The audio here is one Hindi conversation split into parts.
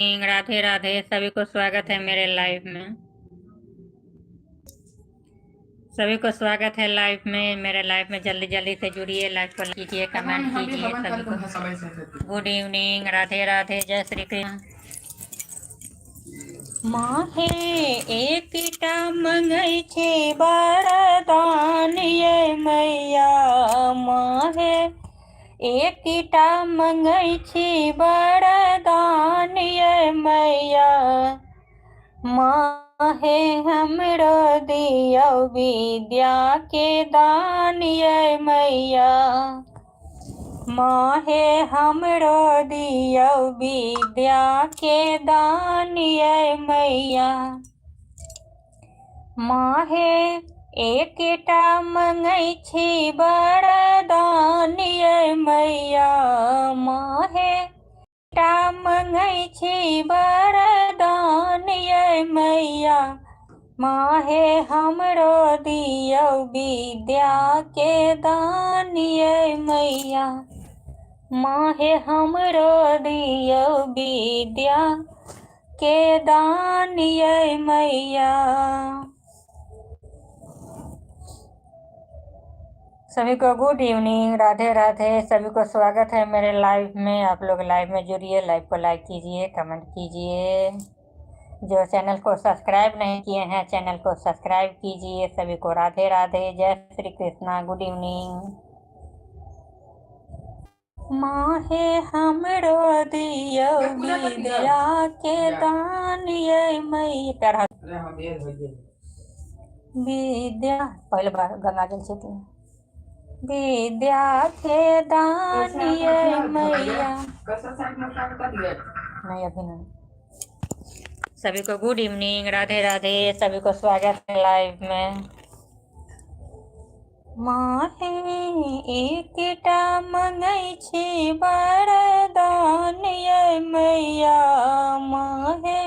राधे राधे। सभी को स्वागत है मेरे लाइव में। सभी को स्वागत है लाइव में, मेरे लाइव में जल्दी जल्दी से जुड़िए, लाइव को कीजिए, कमेंट कीजिए। सभी को गुड इवनिंग, राधे राधे, जय श्री कृष्ण। माहे एकटा मंगै छे वरदान ये मैया, माहे एकटा मंगै छी वरदान ये मैया, माहे हमरो दियौ विद्या के दान ये मैया, माहे हमरो दियौ विद्या के दान ये मैया, माहे एकटा मंगै छी वरदान ये मैया, माहे एकटा मंगै छी वरदान ये मैया, माहे हमरो दियौ विद्या के दान ये मैया, माहे हमरो दियौ विद्या के दान ये मैया। सभी को गुड इवनिंग, राधे राधे। सभी को स्वागत है मेरे लाइव में। आप लोग लाइव में जुड़िए, लाइव को लाइक कीजिए, कमेंट कीजिए। जो चैनल को सब्सक्राइब नहीं किए हैं, चैनल को सब्सक्राइब कीजिए। सभी को राधे राधे, जय श्री कृष्णा, गुड इवनिंग। माहे हमरो दियौ विद्या के दान ये मैया, विद्या पहले बार गंगा जल से विद्या के दान ये मैया। नहीं अभी नहीं। सभी को गुड इवनिंग, राधे राधे। सभी को स्वागत है लाइव में। माहे एकटा मंगै छी वरदान ये मैया, माहे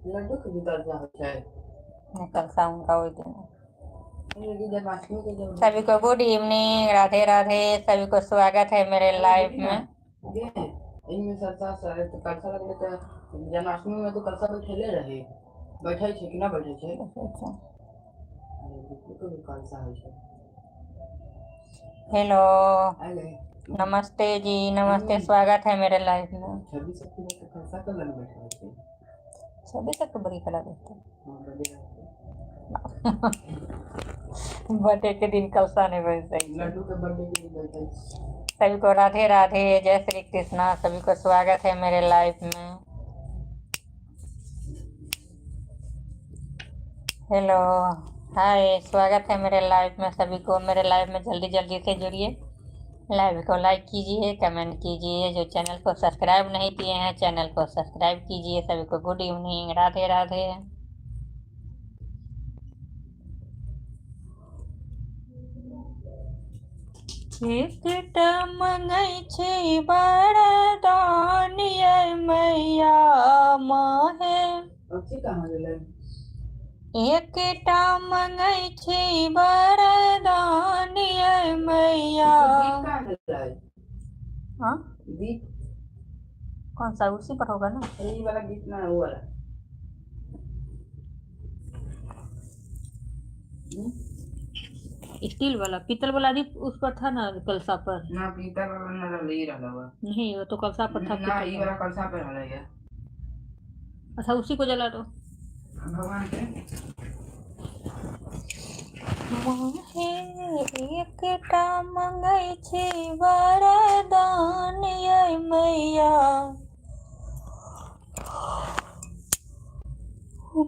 लड्डू के भीतर जा है निकल शाम का वही दिन। सभी को गुड इवनिंग, राधे राधे। सभी को स्वागत है मेरे लाइव में। जन्माष्टमी में तो कलसा बैठे रहे, बैठे छे कि ना बैठे छे? हेलो, नमस्ते जी, नमस्ते, स्वागत है मेरे लाइव में। 26 तक तो बड़ी कला देते बर्थडे के दिन कलसा नहीं बैठ लड्डू के बर्थडे के दिन बैठे। सभी को राधे राधे, जय श्री कृष्णा। सभी को स्वागत है मेरे लाइव में। हेलो, हाय, स्वागत है मेरे लाइव में। सभी को मेरे लाइव में जल्दी जल्दी से जुड़िए, लाइव को लाइक कीजिए, कमेंट कीजिए। जो चैनल को सब्सक्राइब नहीं किए हैं, चैनल को सब्सक्राइब कीजिए। सभी को गुड इवनिंग, राधे राधे। एकटा मंगै छी वरदान ये मैया, माहे एकटा मंगै छी वरदान ये मैया। हाँ, गीत कौन सा? उसी पर होगा ना, यही वाला गीत ना, वो वाला। स्टील वाला, पीतल वाला दीप उस पर था ना, कलसा पर ना। पीतल वाला ना ले रहा हुआ नहीं, वो तो कलसा पर था ना, ये वाला कलसा पर है यार। अच्छा, उसी को जला दो भगवान के। माहे एकटा मंगै छी वरदान ये मैया,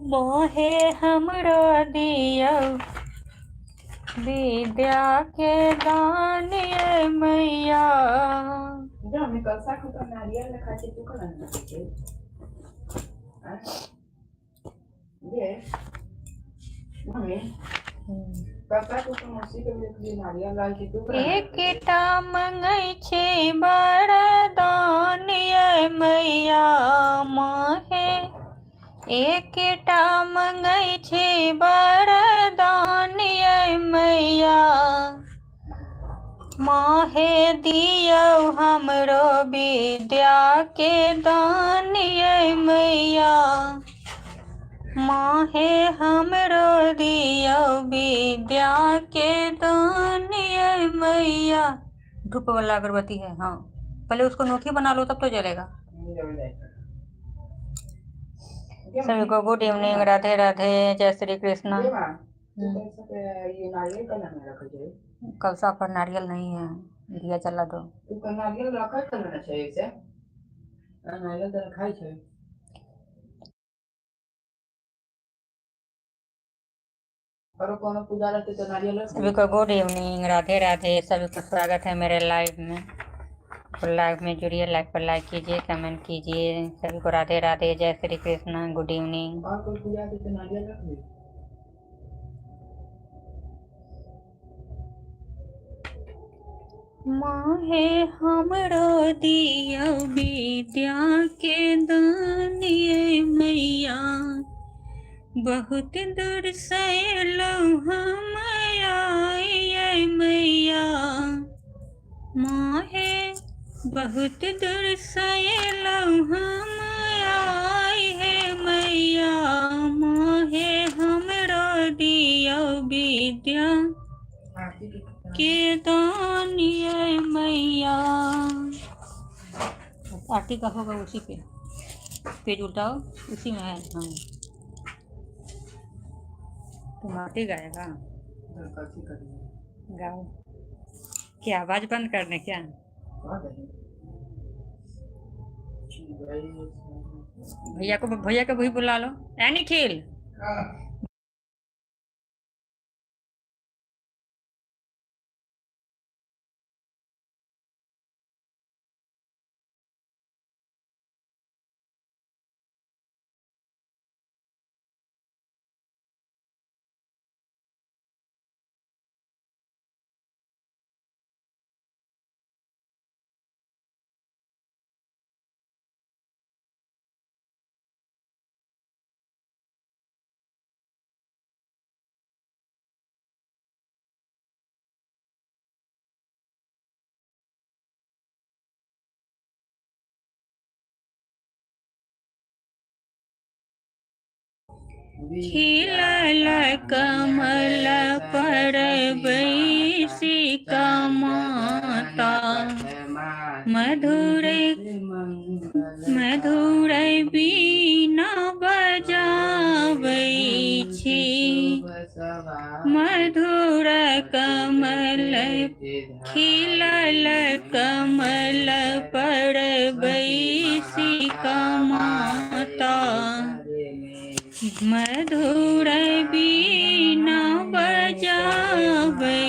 माहे हमरो दियौ विद्या के दान ये मैया। जो हमें कलसा को तो नारियल में खाते तू कौन है ये हमें कलसा को तो मसी के लिए नारियल लाल के तू एकटा मंगै छी वरदान ये मैया, माहे एकटा मंगै छी वरदान ये मैया, माहे दियो हमरो विद्या के दान ये मैया, माहे हमरो दियो विद्या के दान ये मैया। धूप वाला अगरबत्ती है। हाँ, पहले उसको नोखी बना लो तब तो जलेगा। सभी को गुड इवनिंग, राधे राधे, जय श्री कृष्ण। कलसा पर नारियल नहीं है, दिया जला दो। नारियल सभी को गुड इवनिंग, राधे राधे, सभी को स्वागत है मेरे लाइव में। तो लाइव में जुड़िए, लाइव पर लाइक कीजिए, कमेंट कीजिए। सभी को राधे राधे, जय श्री कृष्ण, गुड इवनिंग। माहे हमरो दिया विद्या के दान ये मैया, बहुत दूर से लो हम आए मैया, माहे बहुत दूर से लो हम आए है मैया, माहे हमरो दिया विद्या के दान ये मैया। आरती का होगा उसी पे, पेज उल्टाओ, उसी में है। हाँ, तुम आरती गाएगा? गाओ। क्या आवाज बंद करने क्या? भैया को भी बुला लो। ऐ निखिल, खिलल कमल पर बैसी का माता, मधुर मधुर बीना बजाबै छी, मधुर कमल खिलल कमल पर बैसी का माता, मधुर बीना बजाबै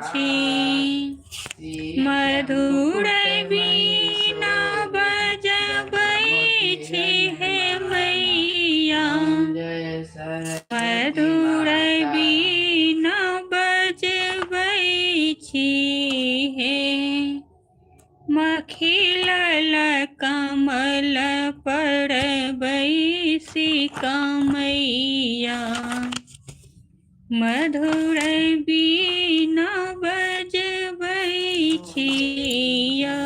छी, मधुर बीना बजाबै छी हे मैया, मधुर बीना बजबै छी हे, खिलल कमल पर बैसी का मैया, मधुर बीना बजबै छिया।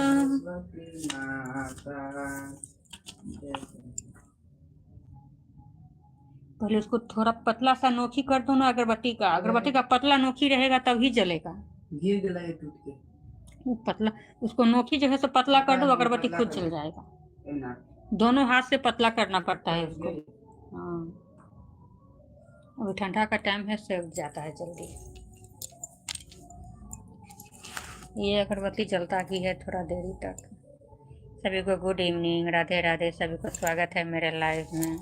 पहले उसको थोड़ा पतला सा नोखी कर दो ना अगरबत्ती का। अगरबत्ती का पतला नोखी रहेगा तभी जलेगा। गिर गया टूट के। वो पतला, उसको नोखी जो है सो पतला कर दो, अगरबत्ती खुद जल जाएगा। दोनों हाथ से पतला करना पड़ता है उसको। हाँ, अभी ठंडा का टाइम है, सेक जाता है जल्दी। ये अगरबत्ती जलता ही है थोड़ा देरी तक। सभी को गुड इवनिंग, राधे राधे, सभी को स्वागत है मेरे लाइव में।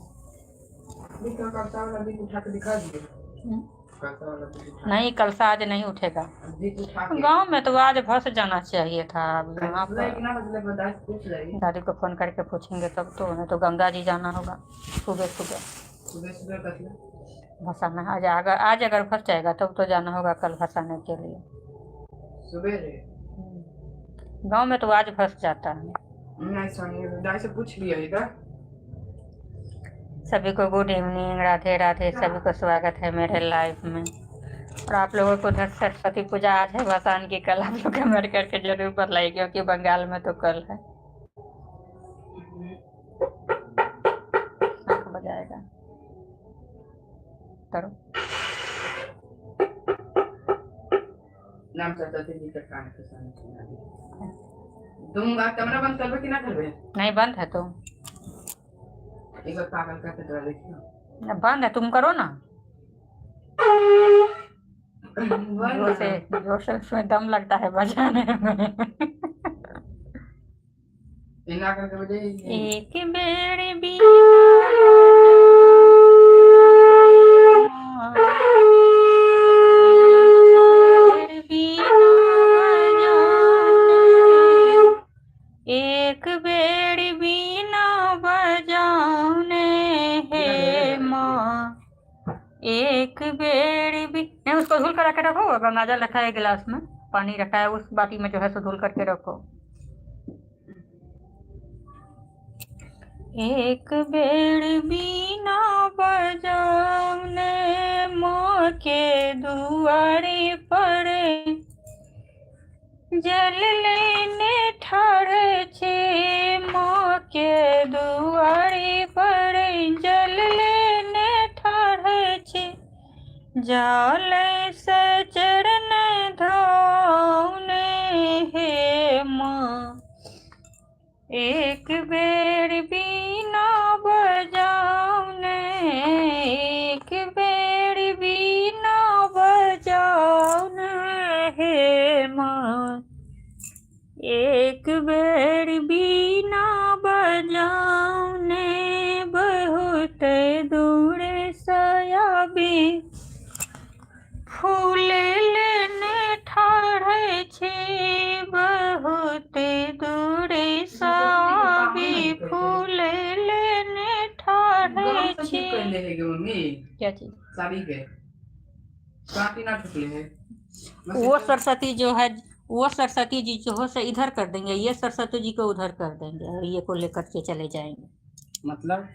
नहीं, कलसा आज नहीं उठेगा। गांव में तो आज भस जाना चाहिए था। यहाँ पर दादी को फोन करके पूछेंगे तब तो, नहीं तो गंगा जी जाना होगा सुबह सुबह भसाना। आज अगर फंस जाएगा तब तो जाना होगा कल भसाने के लिए सुबह। गांव में तो आज फंस जाता है। से पूछ लिया। सभी को गुड इवनिंग, राधे राधे, सभी को स्वागत है मेरे लाइव में। और आप लोगों को उधर सरस्वती पूजा आज है भसान की कल, आप लोग कमेंट करके जरूर बताइए, क्योंकि बंगाल में तो कल है। शंख बजाएगा करो। नाम सरस्वती जी का कान के सामने सुना दी। तुम कैमरा बंद करबे कि ना करबे? नहीं बंद है तो एक बार पागल का तो देखियो। बंद है, तुम करो ना। जोर से उसमें दम लगता है बजाने में। इना करके बजे एक बेर भी एक बेर बीना बजाने हे माँ, एक बेर भी नहीं। उसको धुल कर रखे रखो, गंगाजल रखा है गिलास में, पानी रखा है उस बाटी में जो है सो धुल करके रखो। एक बेर बीना बजाने माँ के दुआरे पर जल लेने ठाढ़ छे, माँ के दुआरे पर जल लेने ठाढ़ छे, जाल से चरण धोने हे माँ, एक बेर बीना बजाने, एक बेर बीना बजाने हे माँ, एक बेर बीना बजाने बहुत दूर सयाबी फूल लेने ठाढ़ छे, बहुत दूर सयाबी फूल लेने ठाढ़ छे। क्या चीज? साड़ी के काटी ना ठुकले है। वो सरस्वती जो है, वो सरस्वती जी जो है से इधर कर देंगे, ये सरस्वती जी को उधर कर देंगे और ये को लेकर के चले जाएंगे। मतलब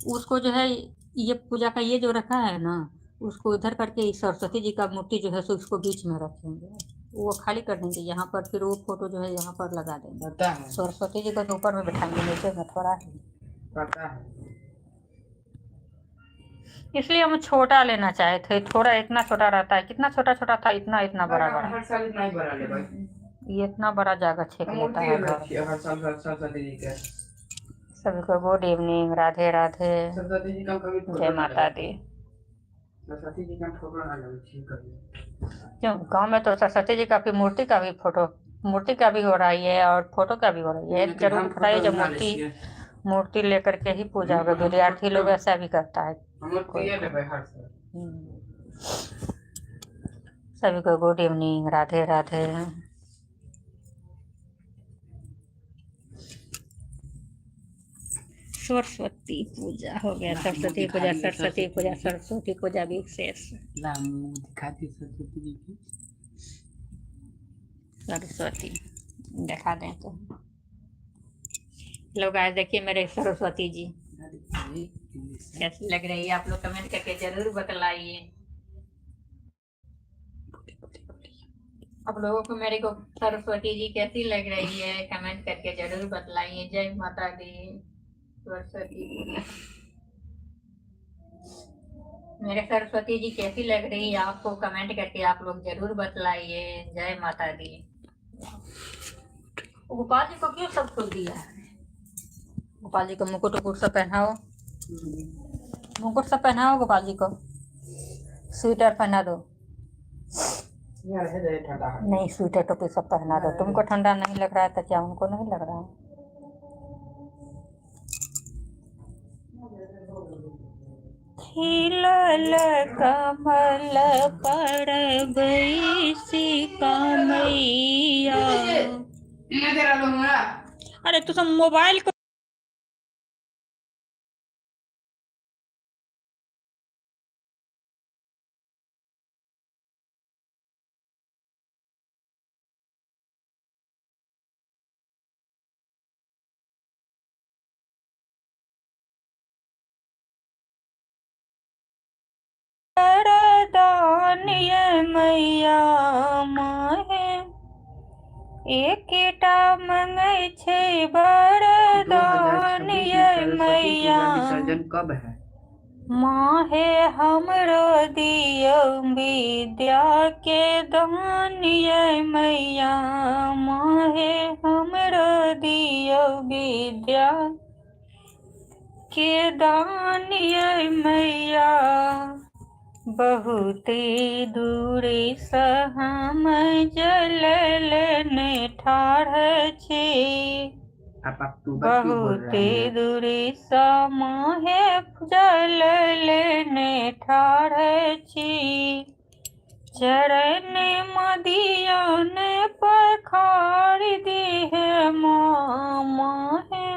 उसको जो है ये पूजा का ये जो रखा है ना, उसको इधर करके सरस्वती जी का मूर्ति जो है सो उसको बीच में रखेंगे, वो खाली कर देंगे यहाँ पर, फिर वो फोटो जो है यहाँ पर लगा देंगे। पता है, सरस्वती जी को तो ऊपर में बैठाएंगे, नीचे में थोड़ा है, पता है। इसलिए हम छोटा लेना चाहे थे, थोड़ा इतना छोटा रहता है, कितना छोटा छोटा था, इतना इतना बड़ा बड़ा। हर साल इतना ही बड़ा ले भाई, ये इतना बड़ा जगह छेक लेता है घर। हर साल सरस्वती जी के। सभी को गुड इवनिंग, राधे राधे, सरस्वती जी का कभी जय माता दी। सरस्वती जी का फोटो ना लगे ठीक कर। क्यों गांव में तो सरस्वती जी का भी मूर्ति का भी फोटो, मूर्ति का भी हो रहा है और फोटो का भी हो रही है। जरूर बताइए, जब मूर्ति लेकर के ही पूजा होगा। विद्यार्थी लोग ऐसा भी करता है कोई। सभी को गुड इवनिंग, राधे राधे। सरस्वती पूजा हो गया, सरस्वती पूजा, सरस्वती पूजा, सरस्वती पूजा भी शेष। दिखाती सरस्वती जी की, सरस्वती दिखा दें तो लोग आज देखिए मेरे सरस्वती जी कैसी लग रही है, आप लोग कमेंट करके जरूर बतलाइए। आप लोगों को मेरे को सरस्वती जी कैसी लग रही है, कमेंट करके जरूर बतलाइए। जय माता दी। सरस्वती मेरे सरस्वती जी कैसी लग रही है आपको, कमेंट करके आप लोग जरूर बतलाइए। जय माता दी। गोपाल जी को क्यों सब खोल दिया है? गोपाल जी को मुकुट उकुट सब पहनाओ, मुकुट सब पहनाओ गोपाल जी को, स्वेटर पहना दो। नहीं, स्वेटर टोपी सब पहना दो। तुमको ठंडा नहीं लग रहा है तो क्या उनको नहीं लग रहा है? खिलल कमल पर बैसी कमैया। अरे तू सब मोबाइल को दान दान ये मैया माहे एकेटा मंगै छै 2026 वरदान में ये सरस्वती मैया पूजा विसर्जन कब है? माहे हमरो दियो विद्या के दान ये मैया माहे हमरो दियो विद्या के दान ये मैया बहुत दूर से हम जल ने ठाढ़ छी आप अक्टूबर क्यों बोल बहुत रहे हैं? दूर से माहे जल ने ठाढ़ छी चरण मदियन पखार दिहे माहे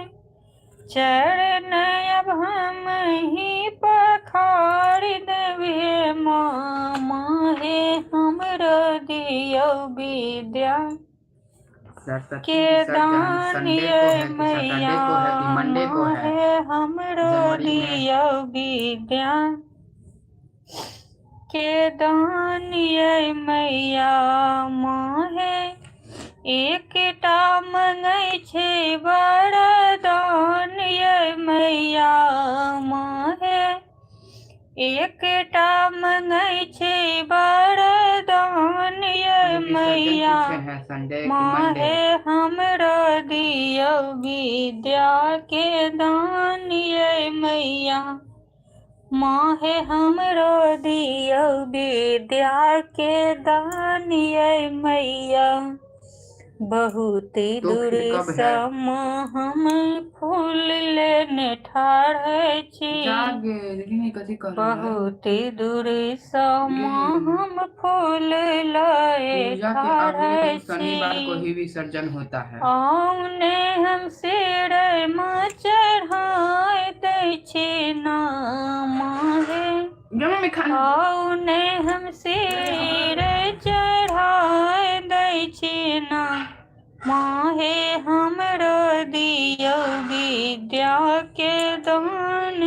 चरण अब हम ही पखार देवे माहे हमरो दियो विद्या सरस्वती के विसर्जन दान संडे को ये है कि मैया सैटरडे को है कि मंडे को है? माहे हमरो जनवरी में दियो विद्या के दान ये मैया माहे एकटा मंगै छै वरदान ये मैया माहे एकटा मंगै छै वरदान ये विसर्जन मैया पूछे हैं संडे कि माहे मंडे? हमरो दियो विद्या के दान ये मैया माहे हमरो दियो विद्या के दान ये मैया बहुत तो दूर फिर कब से है? हम फूल लेने ठाढ़ छी जागे लेकिन ये कथी कर रहा है? बहुत दूर से ये हम फूल लाए पूजा के ठाढ़ अगले दिन छी शनिवार को ही विसर्जन होता है। औने हम सिर में चढ़ाए दै छी नाम हे जमा में खाना औने हम सिर चढ़ाए दै छी ना माहे हमरो दियो विद्या के दान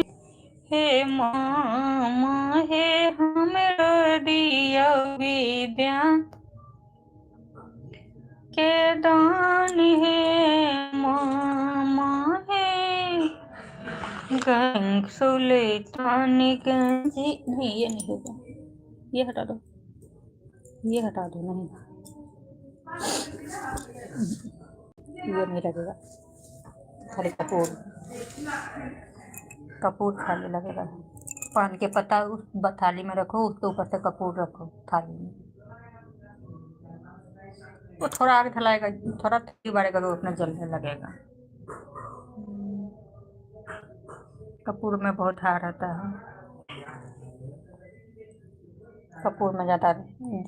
हे माहे हमरो दियो विद्या के दान हे माहे गंग सुल्तान गंजी नहीं ये नहीं होगा ये हटा दो ये हटा दो नहीं ये नहीं लगेगा खाली कपूर खाली लगेगा पान के पत्ता उस थाली में रखो उसके ऊपर से कपूर रखो थाली में वो थोड़ा आगे ढलाएगा थोड़ा तेजी बढ़ेगा तो उतना जलने लगेगा कपूर में बहुत हार रहता है कपूर में ज़्यादा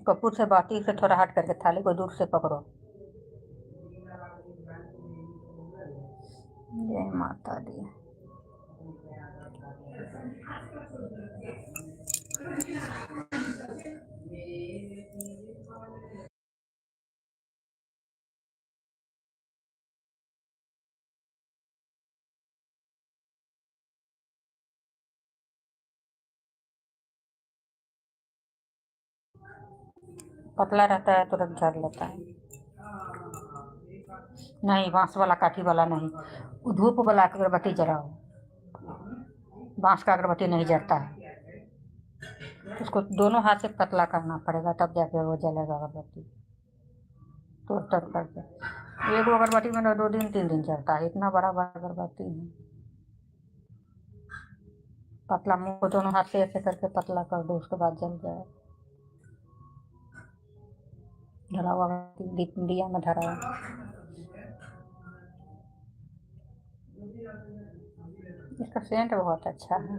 कपूर से बाटी से थोड़ा हट करके थाली को दूर से पकड़ो जय माता दी पतला रहता है तुरंत झड़ लेता है नहीं बांस वाला काठी वाला नहीं धूप वाला अगरबत्ती जलाओ बांस का अगरबत्ती नहीं जलता है उसको दोनों हाथ से पतला करना पड़ेगा तब जाके वो जलेगा अगरबत्ती तो तर करके एक अगरबत्ती में 2 दिन 3 दिन चलता है इतना बड़ा बड़ा अगरबत्ती है पतला मुंह को दोनों हाथ से ऐसे करके पतला कर दो उसके बाद जल जाए धरा हुआ दिया में धरा हुआ इसका सेंट बहुत अच्छा है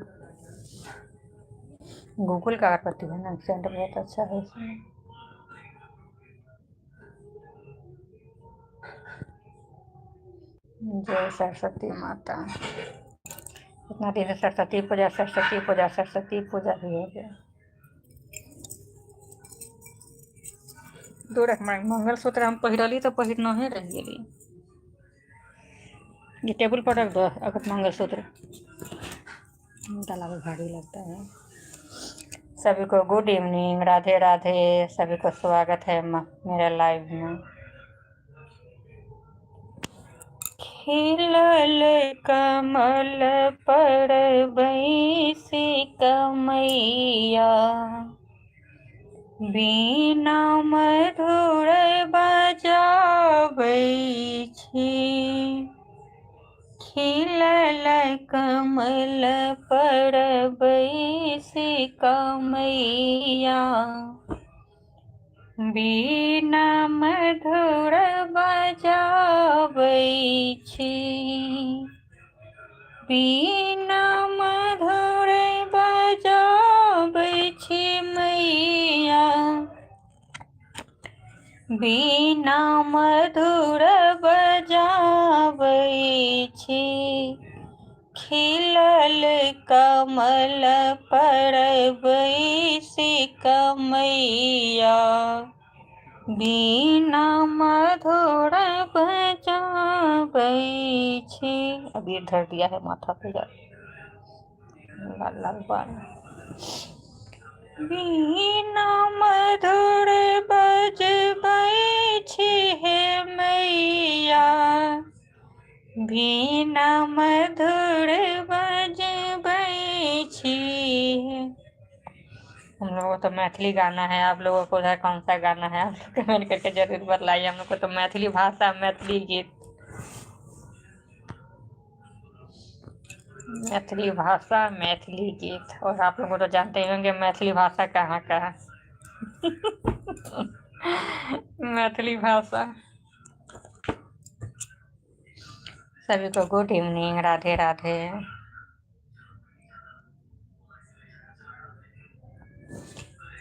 गूगल का अगरबत्ती है ना सेंट बहुत अच्छा है इसमें जय सरस्वती माता इतना दिन से सरस्वती पूजा भी हो गया दूर मंगलसूत्र हम पहिरली तो पहिरना ही रह गई ये टेबल पर रख दो अगर मंगलसूत्र डाला भारी लगता है सभी को गुड इवनिंग, राधे राधे। सभी को स्वागत है मेरे लाइव में। खिलल कमल पर बैसी कमैया, बीना मधुर बजाबै छी। खिलल कमल पर बैसी कमैया, बीना मधुर बजाबै छी। बीना मधुर बजाबै छी मैया, बीना मधुर बजाबै छी। खिलल कमल पर बैसी कमैया, बीना मधुर बजाबै छी। अब ये धर दिया है माथा पे लाल लाल बाल। बीना मधुर बजबै छी हे मैया, बीना मधुर बजबै छी। हम लोगों को तो मैथिली गाना है, आप लोगों को उधर कौन सा गाना है आप लोग कमेंट करके जरूर बताइए। हम लोग को तो मैथिली भाषा, मैथिली गीत, मैथिली भाषा, मैथिली गीत। और आप लोग को तो जानते ही होंगे मैथिली भाषा कहाँ का है। मैथिली भाषा। सभी को गुड इवनिंग, राधे राधे।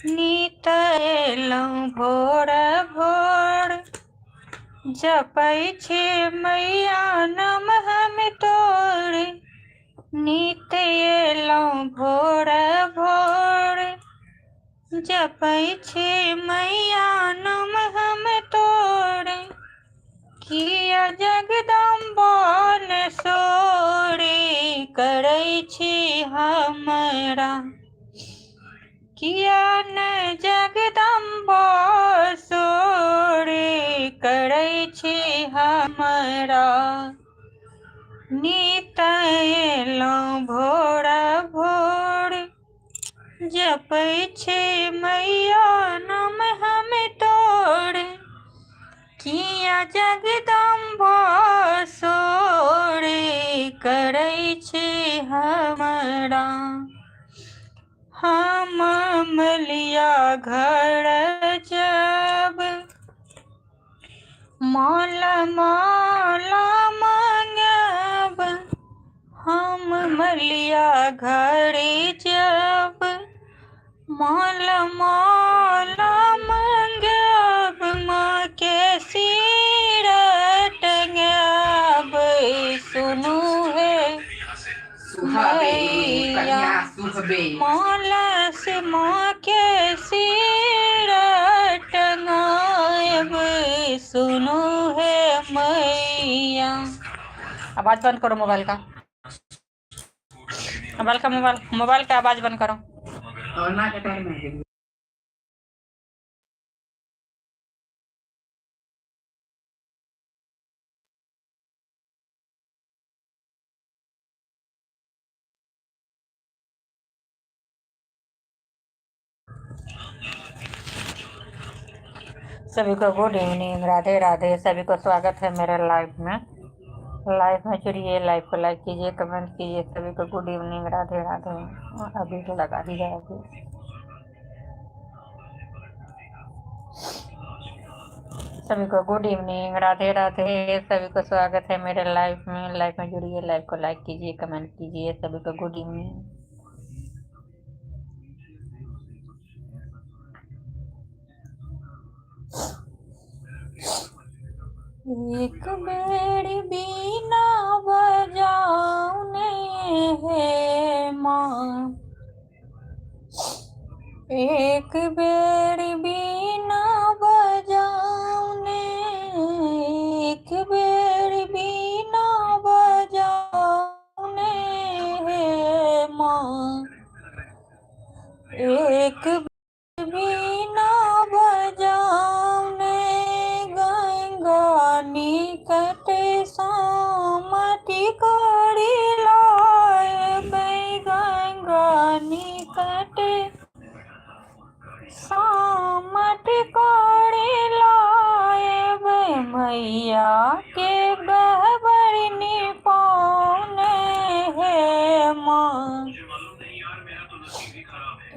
नीत एलहुँ भोर भोर, जपै छी मैया नाम हम तोर। नीत एलहुँ भोर भोर, जपै छी मैया नाम हम तोर। किया जगदम्बा ने सोरी करै छी हमरा, किया न जगदम्बा सोरी करै छी हमरा। नीत एलहुँ भोर भोर, जपै छी मैया नाम हम तोर। किया जगदम्बा सोरी करै छी हमरा। हम मलिया घर जब माला माला मांगब, हम मलिया घर जब माला माला मांगब। माँ के सिर टंगाब, सुनू हे मैया। माला से माँ के सिर टंगाब, सुनू हे मैया। आवाज बंद करो मोबाइल का, मोबाइल का आवाज बंद करो। और ना के टाइम में सभी को गुड इवनिंग, राधे राधे। सभी को स्वागत है मेरे लाइव में। लाइव में जुड़िए, लाइव को लाइक कीजिए, कमेंट कीजिए। सभी को गुड इवनिंग, राधे राधे। अभी तो लगा ही है अभी। सभी को गुड इवनिंग, राधे राधे। सभी को स्वागत है मेरे लाइव में। लाइव में जुड़िए, लाइव को लाइक कीजिए, कमेंट कीजिए। सभी को गुड इवनिंग। एक बेरी बीना बजाउने हे माँ, एक बेरी बीना बजाउने, एक बेरी बीना बजाउने हे माँ। एक मैया के गहबरनी पाउने हे माँ।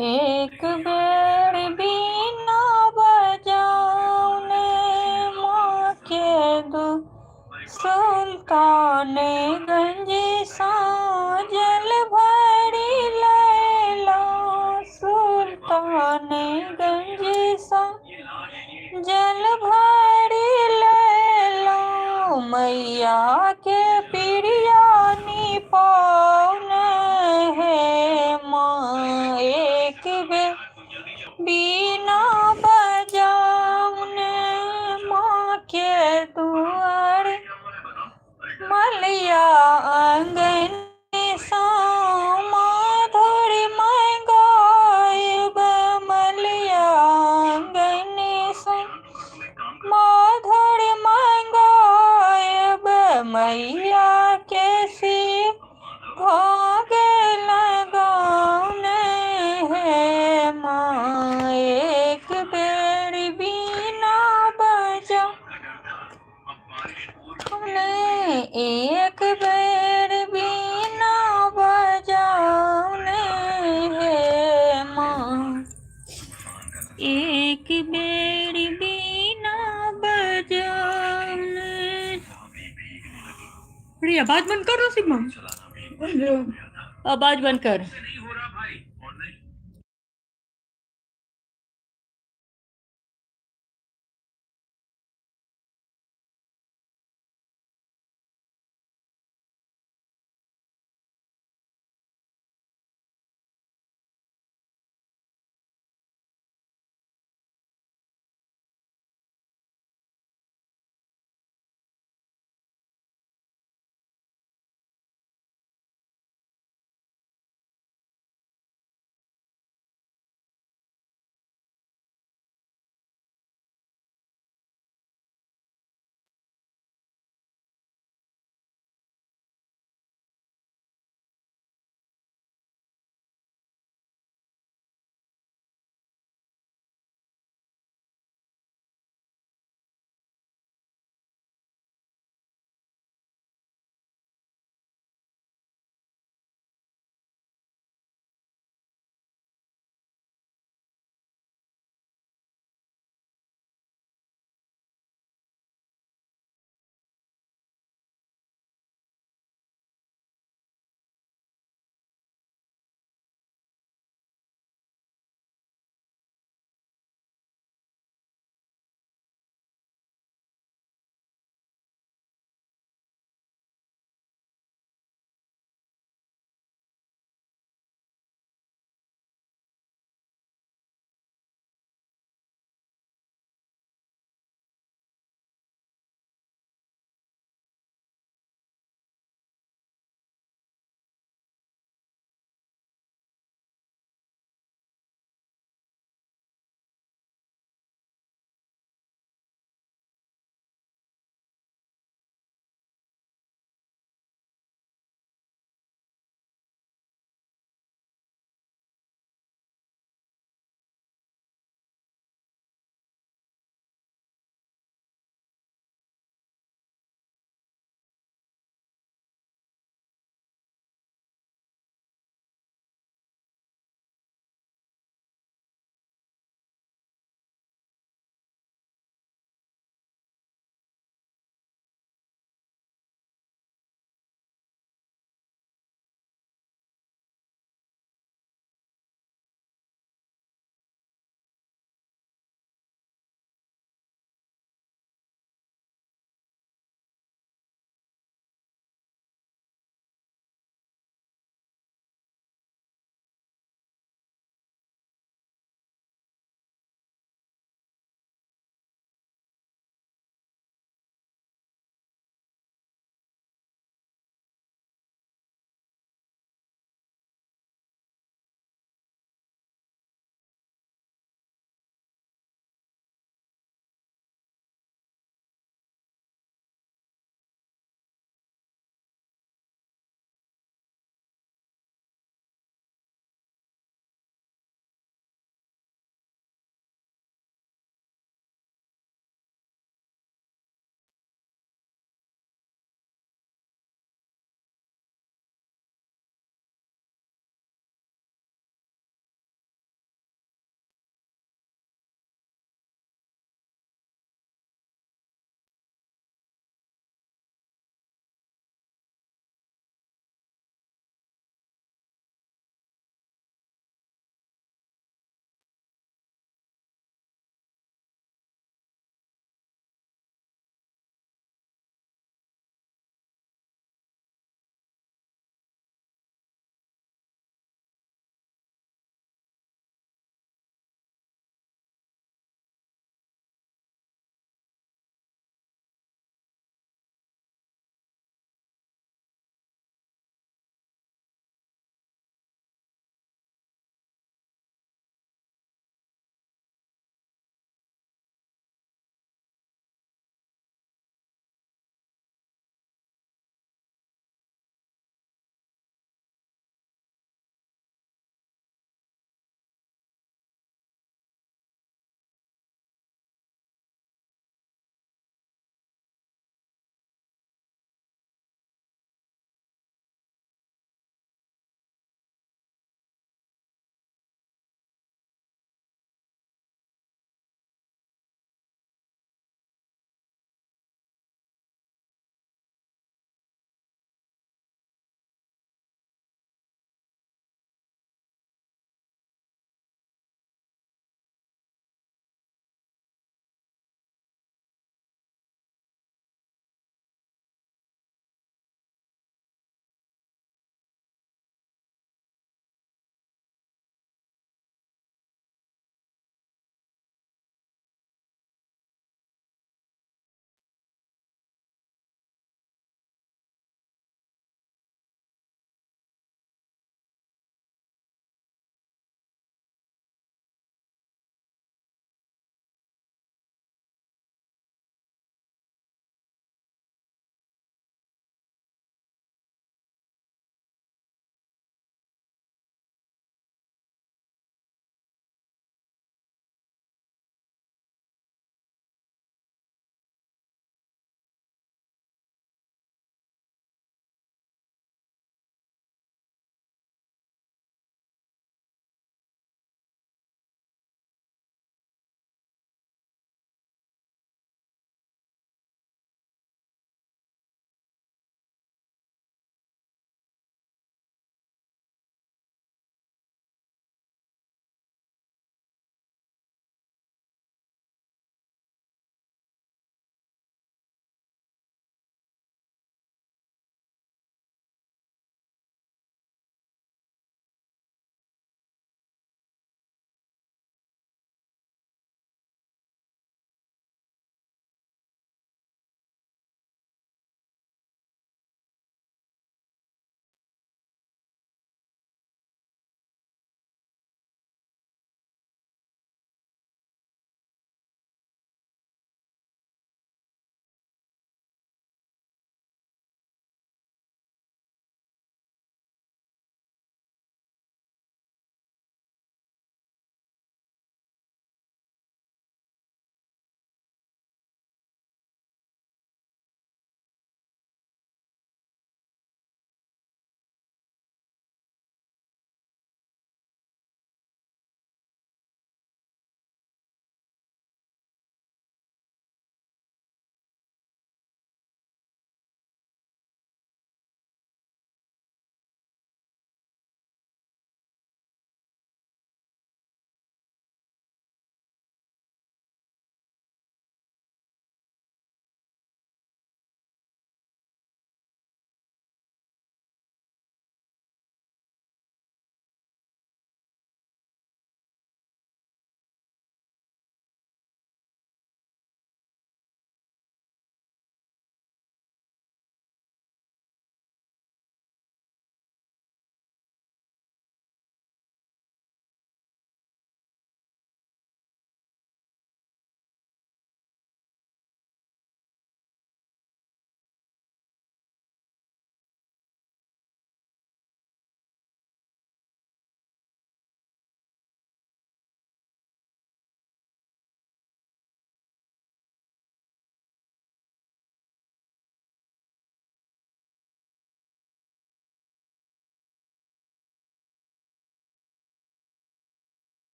एक बेर बीना बजाउने माँ के दू सुल्तानगंज सा जल भरी लैला। सुल्तानगंज सा जल भरी लैला। मैया के प्रियानी पाउने हे माँ। एक बेर बीना बजाउने माँ के दुआर। मलिया आंगन सा माधुर मैं गायब। मलिया आंगन सा माधुर मैं गायब। मैया के सिर भोग लगाउने हे माँ। एक बेर बीना बजाउने। एक बेर बीना बजाउने हे माँ। एक बेर बीना बजाउने। अरे आवाज बंद करो सिम्मा। आवाज बंद कर।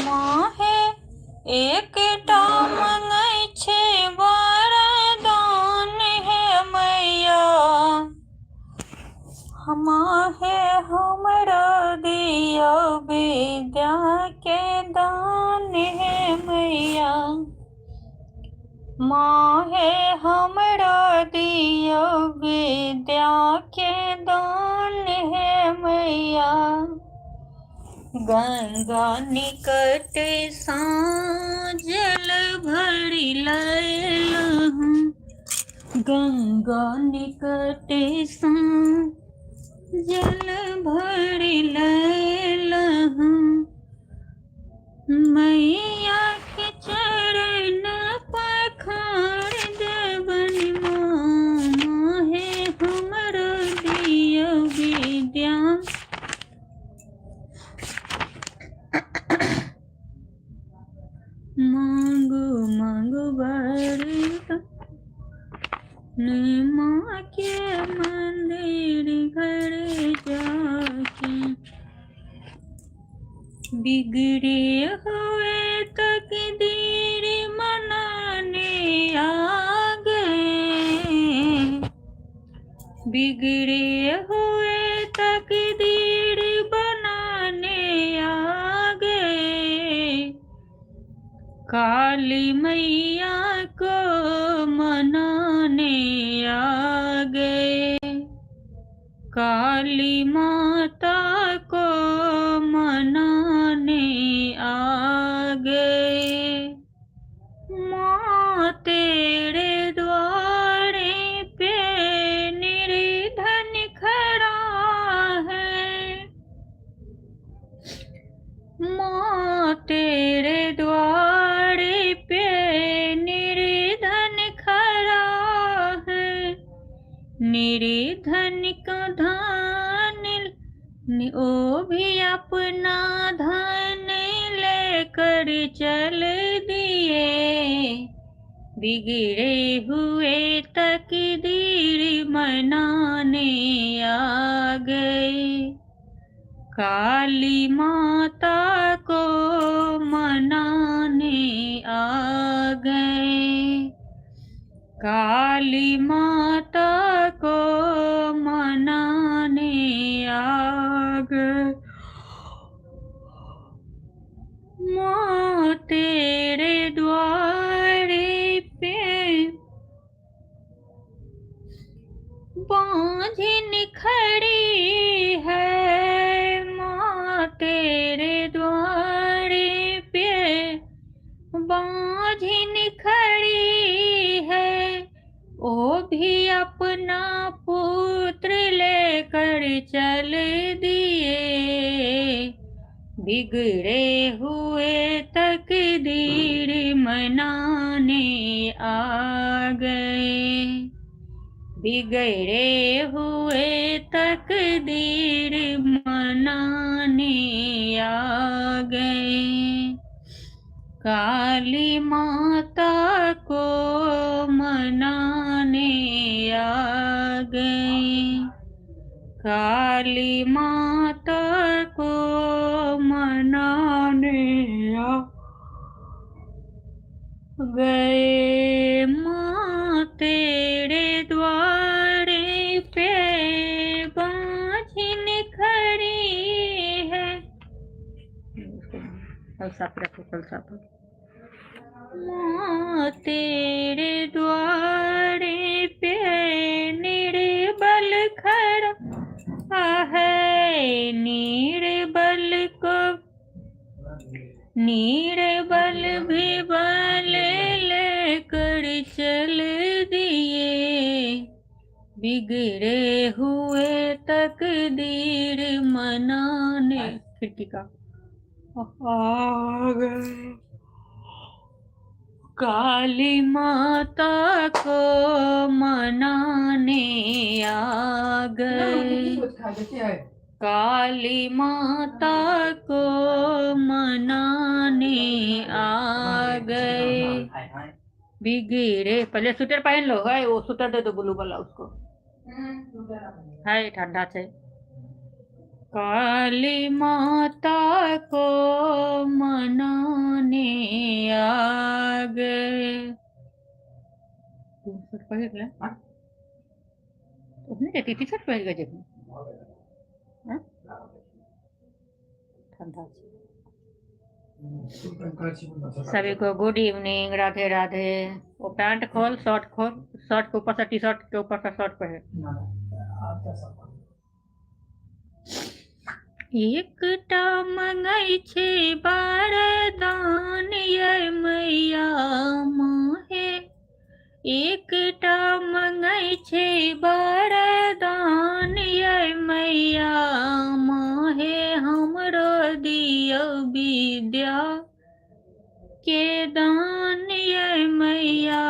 माहे एक मंगै छे वरदान है मैया, माहे हमरा दिया विद्या के दान है मैया, माहे हमरा दिया विद्या के दान है मैया। गंगा निकट जल भरि लैलहूँ, गंगा निकट जल भरि लैलहूँ, मैया के चरण पखार देवन माहे हमरा दिया विद्या, मांगू मांगू वरदान माँ के मंदिर घर जाके, बिगड़े हुए तकदीर मनाने आ गए, बिगड़े हुए तकदीर बनाने आ गए, काली मैया को मनाने आ गए, काली माता को मनाने आ गए। माँ तेरे द्वारे पे निर्धन खड़ा है, माँ तेरे द्वारे पे निर्धन खड़ा है, निर्धन का धन ओ भी अपना धन लेकर चल दिए, बिगड़े हुए तकदीर मनाने आ गए, काली माता को मनाने आ गए, काली माता को मनाने आ गए। माँ तेरे द्वारे पे बांझिन खड़ी है, माँ तेरे द्वारे पे बांझिन खड़ी है, वो भी अपना पुत्र लेकर चल दिए, बिगड़े हुए तकदीर मनाने आ गए, बिगड़े हुए तकदीर मनाने आ गए, काली माता को मनाने आ गए, काली माता को मनाने आ गए। माँ तेरे द्वारे पे बांझिन खड़ी है, माँ तेरे द्वारे पे निर्बल खड़ा है, निर्बल को निर्बल भी बल लेकर चल दिए, बिगड़े हुए तकदीर मनाने खिड़की का आ गए, काली माता को मनाने आ गए, काली माता को मनाने आ गए, बिगड़े पहले स्वेटर पहन लो है, वो स्वेटर दे दो ब्लू वाला उसको, है ठंडा से। काली माता को मनाने आ गए। टी-शर्ट पहन ले। उसने क्या टी-शर्ट पहन के देखो। हाँ? ठंडा सभी को गुड इवनिंग, राधे राधे। वो पैंट खोल, शर्ट खोल, शर्ट के ऊपर से टी शर्ट के ऊपर से शर्ट पहन। एकटा मंगै छै वरदान ये मैया माहे। एकटा मंगै छै वरदान ये मैया माहे। हमरो दियौ विद्या के दान ये मैया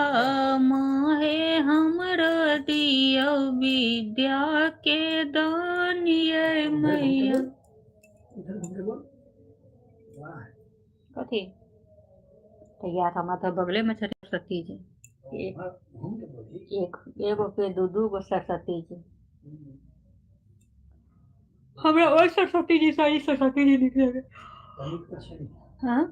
माहे। हमरो दियौ विद्या के दान ये मैया। कथी तैयार हमारा तो बगले में सरस्वती जी। एक एगो के दू गो सरस्वती जी। हमरा और सरस्वती जी सारी सरस्वती जी निकले। हाँ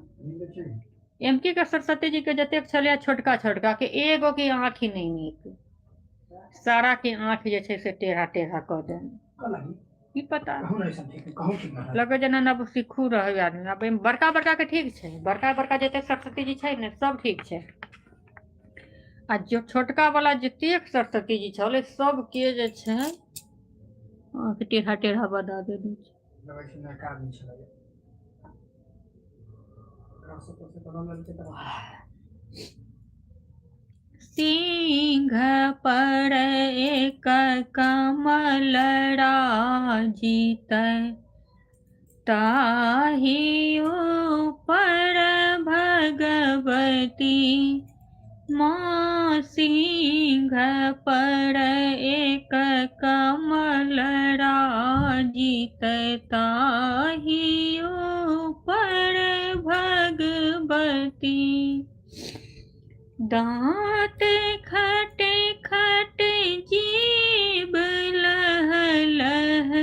एमकी के सरस्वती जी के जतेक छलै छोटका छोटका के एगो के आँख ही नहीं नीक। सारा के आँख जे छै से टेढ़ा टेढ़ा कऽ देने। की पता लगे जेना नव सिखू रहे आदमी। अब बड़का बड़का के ठीक छै, बड़का बड़का जते सरस्वती जी छै ने सब ठीक छै। आ जो छोटका वाला जतेक सरस्वती जी छलै सब के जे छै आँख टेढ़ा टेढ़ा बना देने छै। सिंह पर एक कमल राजित ताहि ऊपर भगवती माँ। सिंह पर एक कमल राजित ताहि ऊपर भगवती। दाँत खटे खटे जीभ लह लह।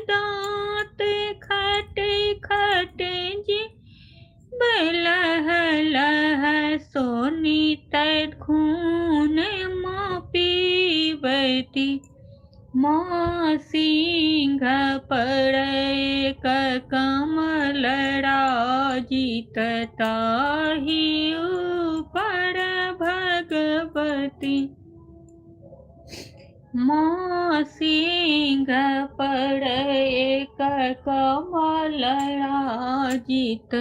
दाँत खटे खटे जीभ लह लह। सोनी तैर खून माँ पीबती माँ। सिंह पर एक कमल राजित ताहि ऊपर भगवती माँ। सिंह पर एक कमल राजित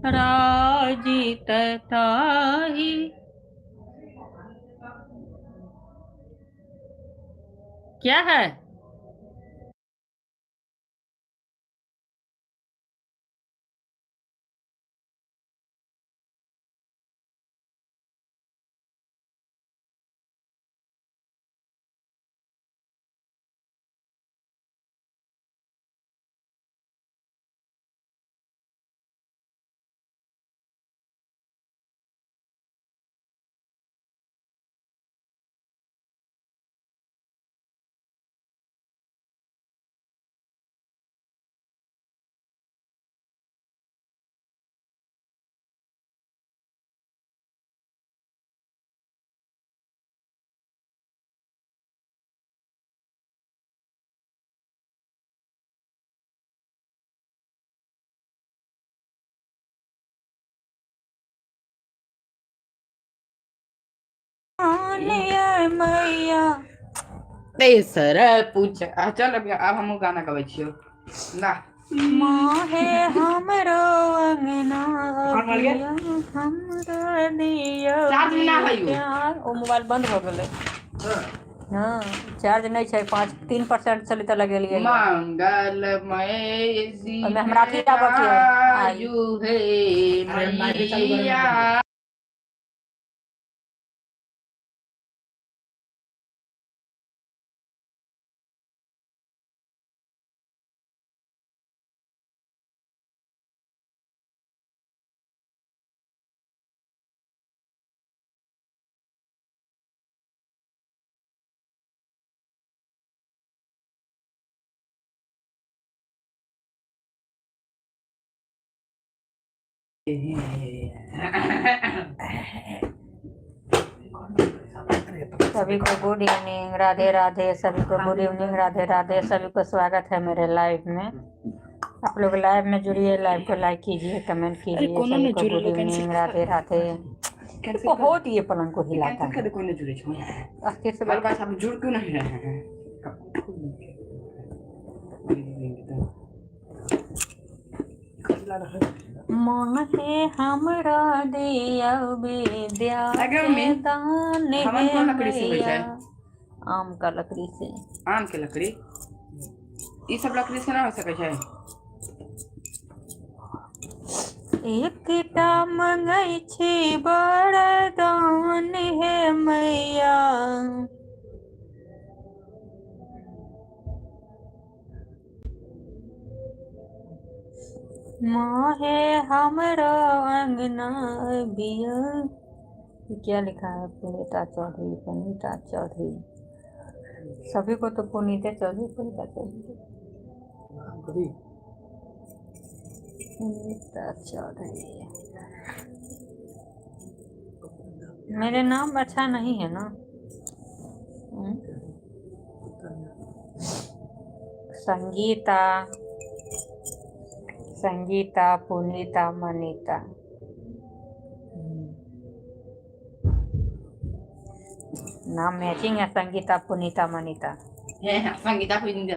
राजित ताहि। क्या है? मैया सर पूछ चल अब हम गाना गबै छियो ना। माहे हमरो अंगना अबिया हमरो दियो चार्ज ना है यो। प्यार। ओ मोबाइल बंद हो गेलै। हाँ चार्ज नहीं छै, 3% चली तो लगेलिए। मंगलमय ओहिमे हमरा अथी आबऽ के आयु हे मैया। सभी को गुड इवनिंग, राधे राधे। सभी को गुड इवनिंग, राधे राधे। सभी को स्वागत है मेरे लाइव में। आप लोग लाइव में जुड़िए, लाइव को लाइक कीजिए, कमेंट कीजिए। सभी को गुड इवनिंग, राधे राधे। बहुत ये पलंग को हिलाता है। अस्थिर से बार बार आप जुड़ क्यों नहीं रहे हैं? मन है हमरा दिया विद्या आगे के मम्मी, दान हवन है कौन लकड़ी से होई मैया। छै? आम का लकड़ी से। आम के लकड़ी? ई सब लकड़ी से ना हो सके छै। एकटा मंगै छी वरदान हे मैया। माहे हमरा अंगना बिया। क्या लिखा है? पुनीता चौधरी, पुनीता चौधरी। सभी को तो पुनीता चौधरी, पुनीता चौधरी, पुनीता चौधरी। मेरे नाम अच्छा नहीं है ना? संगीता, संगीता, पुनीता, मनीता। नाम मैचिंग है, संगीता, पुनीता, मनीता। संगीता पुनीता।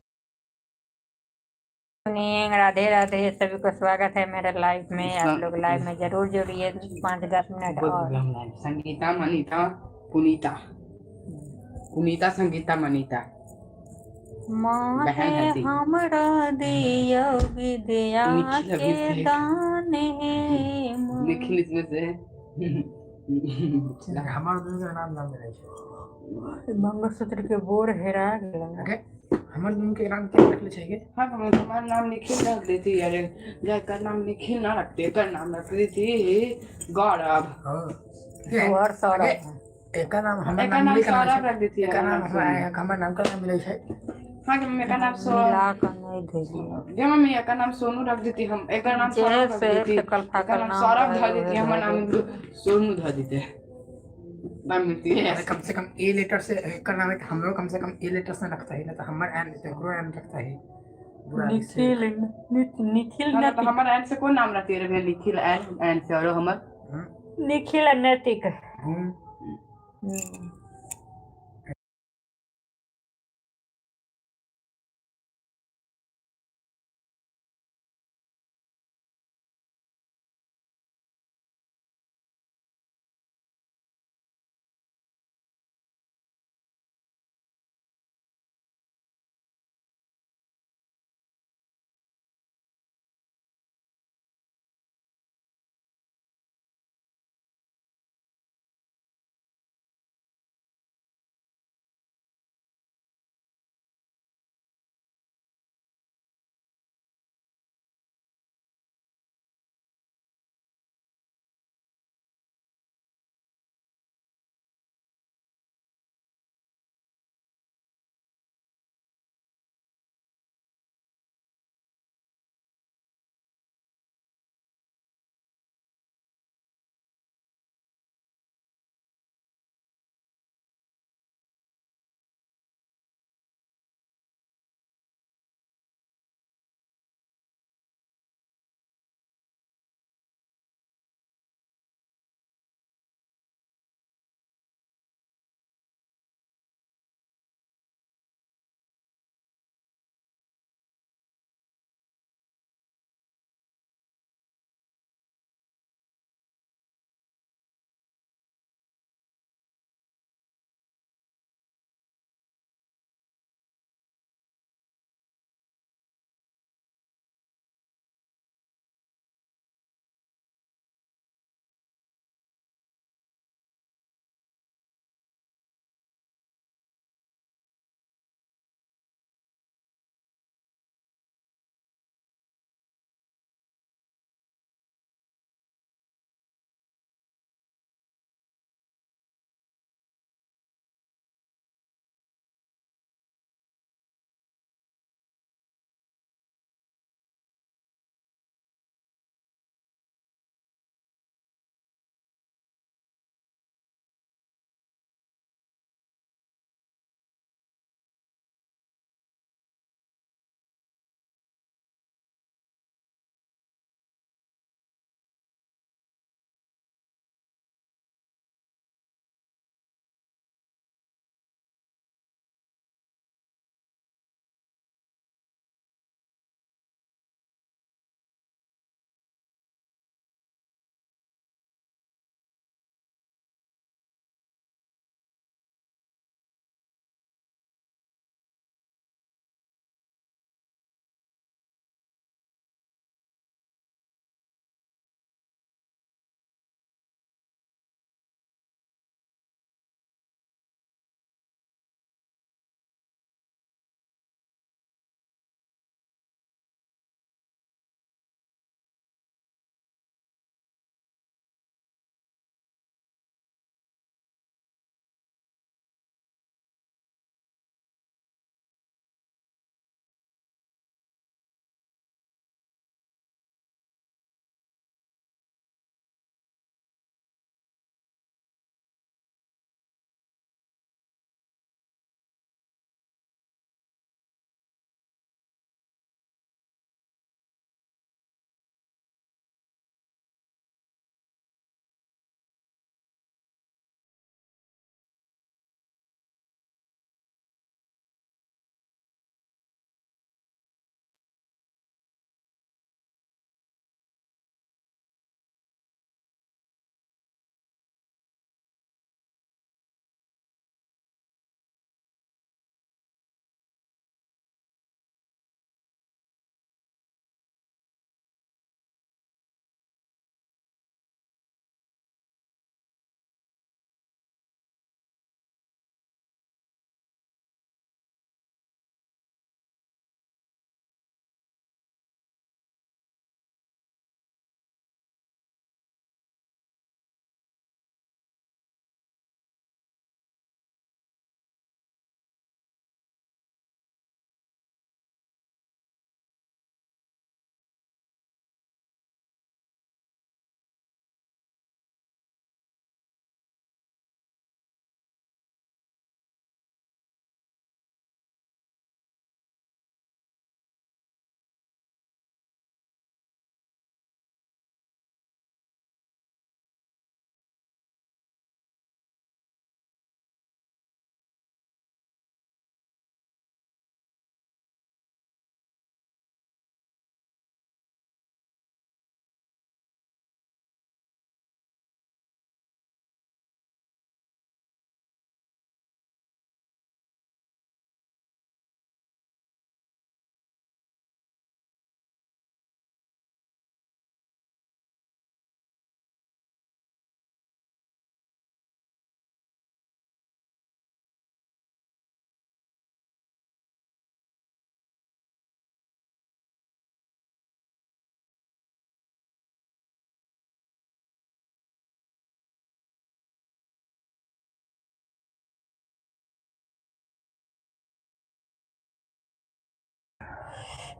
राधे राधे। सभी को स्वागत है मेरे लाइव में। आप लोग लाइव में जरूर जुड़िए 5-10 मिनट और। संगीता, मनीता, पुनीता, पुनीता, संगीता, मनीता। माहे हमरा दिया विद्या के दान है। निखिल इसमें से हमार दुनू के नाम ना मिलै छै। मंगलसूत्र के बोर हेरा गेल। हमर दुनू के नाम क्या रखले छै? हाँ, तुम्हारा नाम निखिल रख देती। अरे जयकर नाम निखिल ना रखते, कर नाम रख देती गौरव। और सौरभ। एका नाम हमर एका नाम नाम मिले का सौरभ रख देती है। एका नाम हमर नाम का नाम मिले छै। हाँ, जब मेरा नाम मिला कर नहीं भेजिए। जब मम्मी का नाम सोनू रख देती, हम एक नाम सौरभ रख देती, एक नाम सौरभ धर देती, हमारा नाम सोनू धर देते। नाम मिलती है। अरे कम से कम ए लेटर से एकर नाम है, हम लोग कम से कम ए लेटर से रखता है ना, तो हमर एन लेटर को एन रखता है। निखिल, निखिल ना तो हमारा एन से कौन नाम रखती है? निखिल एन से, और हमर निखिल नैतिक।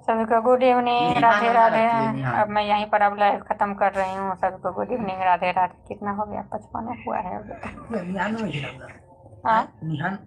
सभी को गुड इवनिंग, निहान राधे वाला राधे। रखिए, निहान। अब मैं यहीं पर अब लाइव खत्म कर रही हूँ। सभी को गुड इवनिंग, राधे राधे। कितना हो गया? 55 हुआ है अभी तक। निहान में गिरा हाँ निहान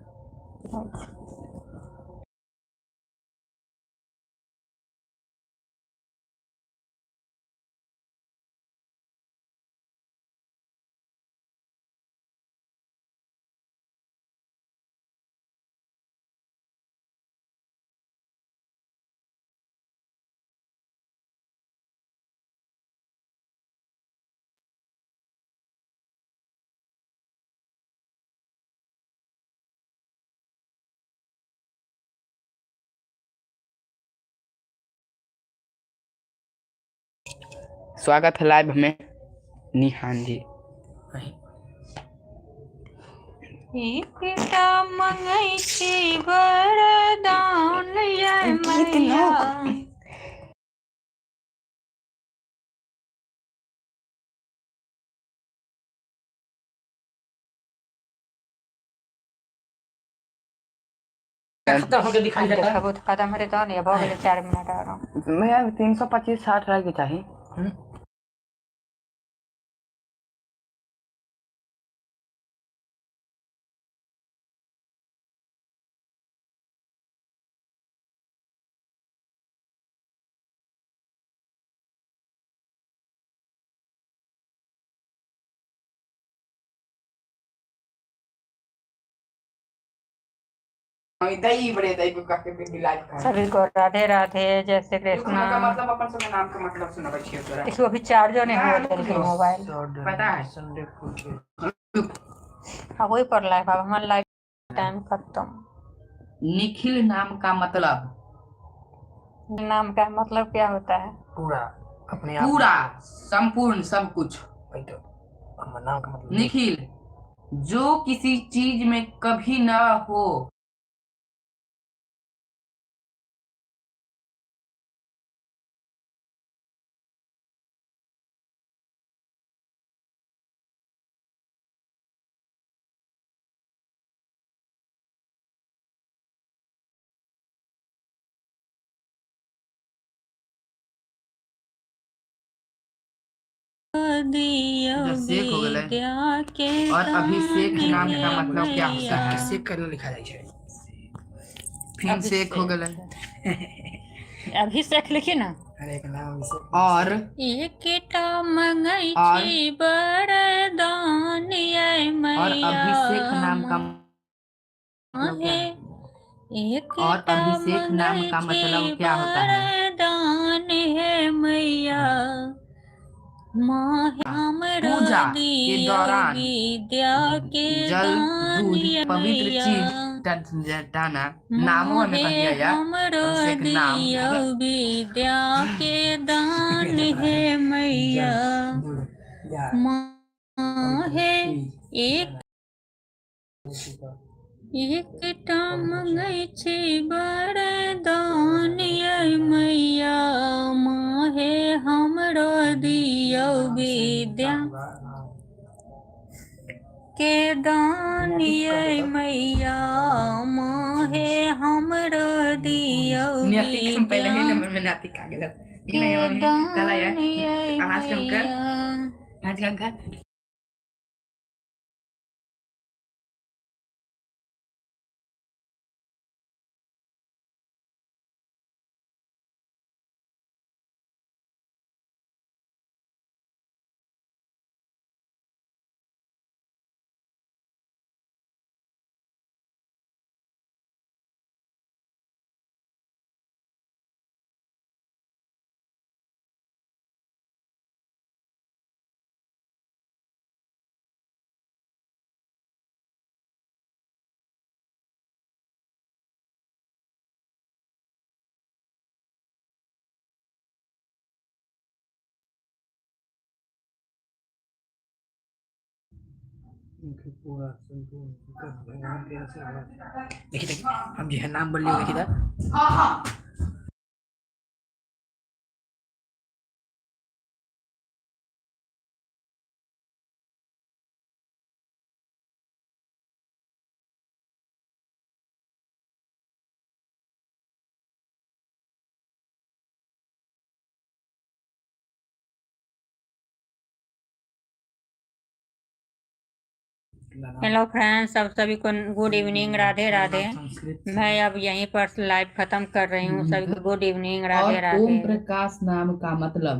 स्वागत है लाइव में निहान जी। एकटा मंगै छी वरदान ये मैया। खत्म होकर दिखाई देता है। देखबो तो खत्म हेतै तहन ये भऽ गेलै 4 मिनट आरो। भैया 325-60 रहे के चाहिए। सभी को राधे राधे, जय श्री कृष्ण। मतलब अपन सबके नाम के मतलब सुनबै छियै तोरा। इसको अभी चार्जो नहीं हुआ था मोबाइल। पता है संडे को हाँ वही पर लाइव, अब हमारा लाइव टाइम खत्म। निखिल नाम का मतलब नाम का मतलब क्या होता है? पूरा अपने आप पूरा संपूर्ण सब कुछ। वही तो हमारा नाम का मतलब निखिल जो किसी चीज में कभी ना हो शेख हो गए। और अभिषेक नाम का मतलब क्या होता है? किससे करना लिखा जाए छै। फिर शेख हो गए। अभिषेक लिखिए ना। अरे का नाम और एकटा मंगै छी वरदान ये और मैया। अभिषेक नाम का मतलब क्या है? और अभिषेक नाम का मतलब क्या होता है? वरदान है मैया। माँ पूजा के दौरान विद्या के जल दूध पवित्र मैया। चीज डाना नामों में कहिए या अभिषेक नाम विद्या के दान है मैया। माँ है एकटा मंगै छी वरदान ये मैया। माँ हे हमरो दियौ विद्या के दान ये मैया। माँ हे हमरो दियौ पहले ही विद्या नंबर में नाती का गेल के दान ये आज कम कर मैया। आज कम कर पूरा भगवान के आशीर्वाद। देखिए हम जो है नाम बोल लिया देखिए। हाँ हाँ हेलो फ्रेंड्स, सब सभी को गुड इवनिंग, राधे राधे। संस्कृत मैं अब यहीं पर लाइव खत्म कर रही हूँ। सभी को गुड इवनिंग, और राधे ओम राधे। प्रकाश नाम का मतलब